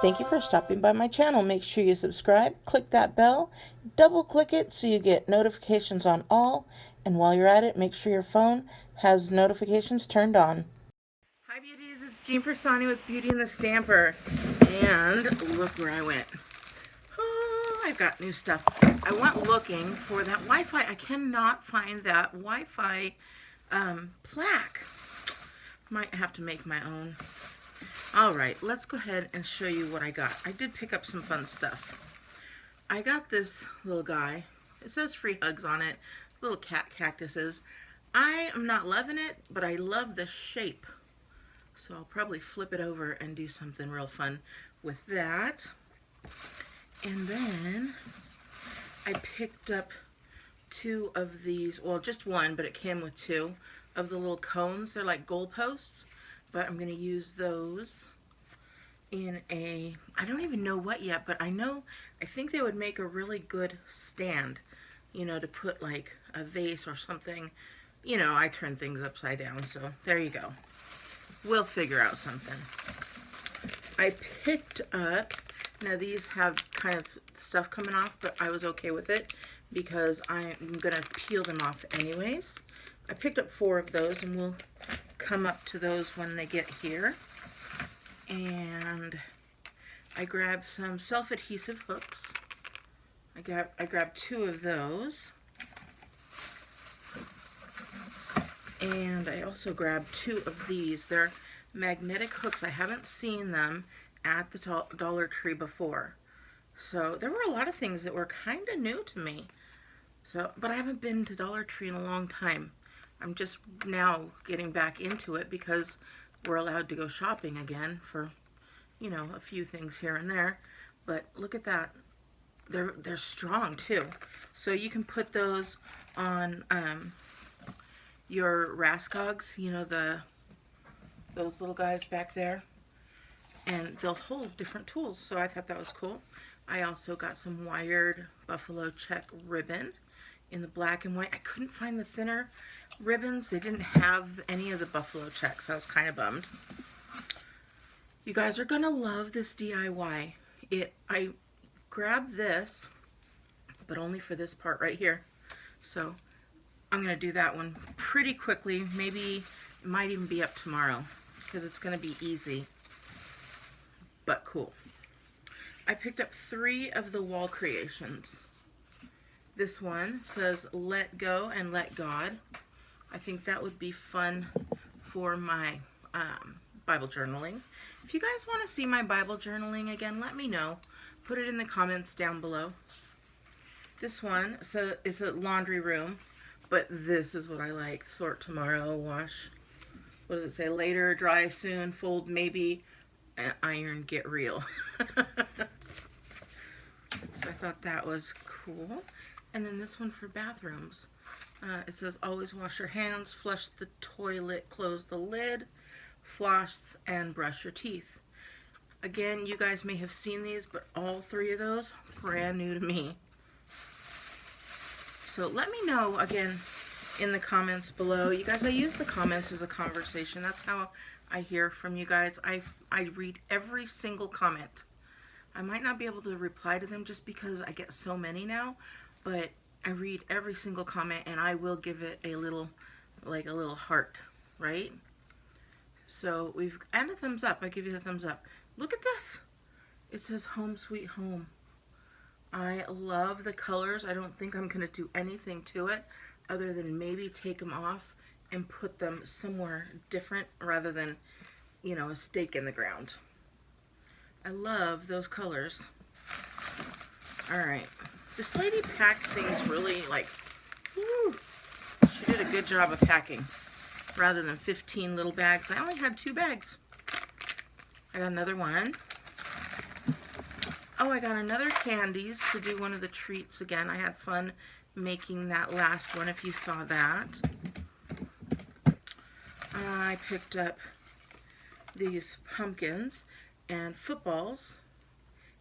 Thank you for stopping by my channel. Make sure you subscribe, click that bell, double click it so you get notifications on all, and while you're at it, make sure your phone has notifications turned on. Hi beauties, it's Jean Piersanti with Beauty and the Stamper, and look where I went. Oh, I've got new stuff. I went looking for that Wi-Fi. I cannot find that Wi-Fi plaque. Might have to make my own. Alright, let's go ahead and show you what I got. I did pick up some fun stuff. I got this little guy. It says free hugs on it. Little cat cactuses. I am not loving it, but I love the shape. So I'll probably flip it over and do something real fun with that. And then I picked up two of these, well just one, but it came with two of the little cones. They're like goalposts. But I'm going to use those in a, I don't even know what yet, but I think they would make a really good stand, you know, to put like a vase or something. You know, I turn things upside down, so there you go. We'll figure out something. I picked up, now these have kind of stuff coming off, but I was okay with it because I'm going to peel them off anyways. I picked up 4 of those, and we'll come up to those when they get here. And I grabbed some self-adhesive hooks. I grabbed 2 of those. And I also grabbed 2 of these. They're magnetic hooks. I haven't seen them at the Dollar Tree before. So there were a lot of things that were kind of new to me. So, but I haven't been to Dollar Tree in a long time. I'm just now getting back into it because we're allowed to go shopping again for, you know, a few things here and there. But look at that. They're strong too. So you can put those on your Rascogs, you know, those little guys back there. And they'll hold different tools. So I thought that was cool. I also got some wired buffalo check ribbon in the black and white. I couldn't find the thinner ribbons. They didn't have any of the buffalo checks. I was kind of bummed. You guys are gonna love this DIY. I grabbed this, but only for this part right here. So I'm gonna do that one pretty quickly. Maybe it might even be up tomorrow because it's gonna be easy, but cool. I picked up 3 of the wall creations. This one says let go and let God. I think that would be fun for my Bible journaling. If you guys want to see my Bible journaling again, let me know. Put it in the comments down below. This one is a laundry room, but this is what I like. Sort tomorrow, wash. What does it say? Later, dry soon, fold maybe, iron, get real. So I thought that was cool. And then this one for bathrooms. It says always wash your hands, flush the toilet, close the lid, floss, and brush your teeth. Again, you guys may have seen these, but all 3 of those, brand new to me. So let me know, again, in the comments below. You guys, I use the comments as a conversation. That's how I hear from you guys. I read every single comment. I might not be able to reply to them just because I get so many now, but I read every single comment and I will give it a little, like a little heart, right? So and a thumbs up. I give you the thumbs up. Look at this. It says home sweet home. I love the colors. I don't think I'm going to do anything to it other than maybe take them off and put them somewhere different rather than, you know, a stake in the ground. I love those colors. All right. This lady packed things really like, whew, she did a good job of packing. Rather than 15 little bags, I only had 2 bags. I got another one. Oh, I got another candies to do one of the treats again. I had fun making that last one, if you saw that. I picked up these pumpkins and footballs.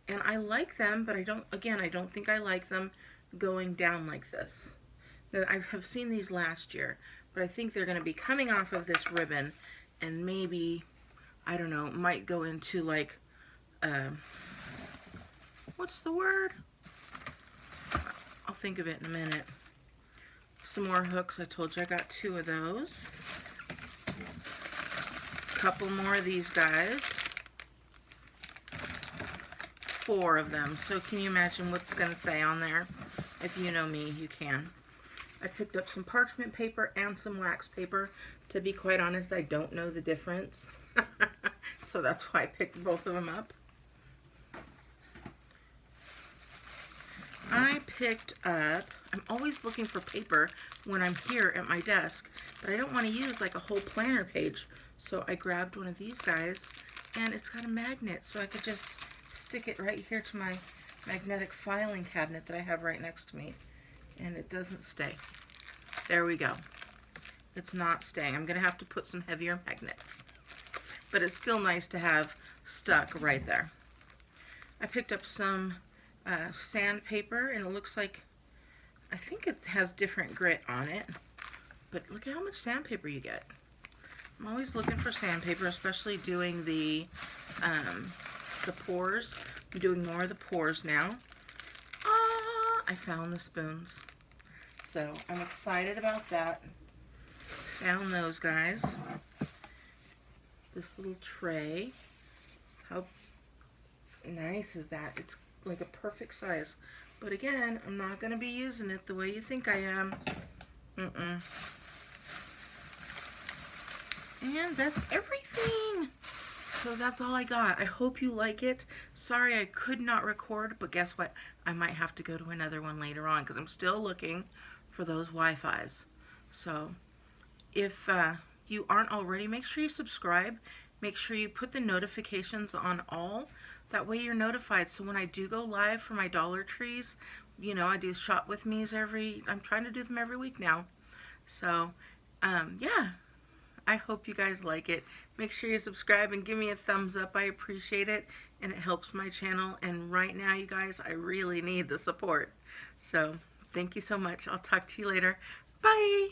And I like them, but I don't think I like them going down like this. I have seen these last year, but I think they're going to be coming off of this ribbon and maybe, I don't know, might go into like what's the word? I'll think of it in a minute. Some more hooks. I told you I got 2 of those. A couple more of these guys. 4 of them. So can you imagine what's going to say on there? If you know me, you can. I picked up some parchment paper and some wax paper. To be quite honest, I don't know the difference. So that's why I picked both of them up. I picked up, I'm always looking for paper when I'm here at my desk, but I don't want to use like a whole planner page. So I grabbed one of these guys, and it's got a magnet, so I could just stick it right here to my magnetic filing cabinet that I have right next to me. And it doesn't stay. There we go. It's not staying. I'm going to have to put some heavier magnets. But it's still nice to have stuck right there. I picked up some sandpaper, and it looks like, I think it has different grit on it. But look at how much sandpaper you get. I'm always looking for sandpaper, especially doing the pours. I'm doing more of the pours now. I found the spoons. So I'm excited about that. Found those guys. This little tray. How nice is that? It's like a perfect size. But again, I'm not going to be using it the way you think I am. And that's everything. So that's all I got. I hope you like it. Sorry I could not record, but guess what? I might have to go to another one later on because I'm still looking for those Wi-Fis. So if you aren't already, make sure you subscribe. Make sure you put the notifications on all. That way you're notified. So when I do go live for my Dollar Trees, you know, I do shop with me's I'm trying to do them every week now. So, yeah. I hope you guys like it. Make sure you subscribe and give me a thumbs up. I appreciate it, and it helps my channel. And right now, you guys, I really need the support. So, thank you so much. I'll talk to you later. Bye!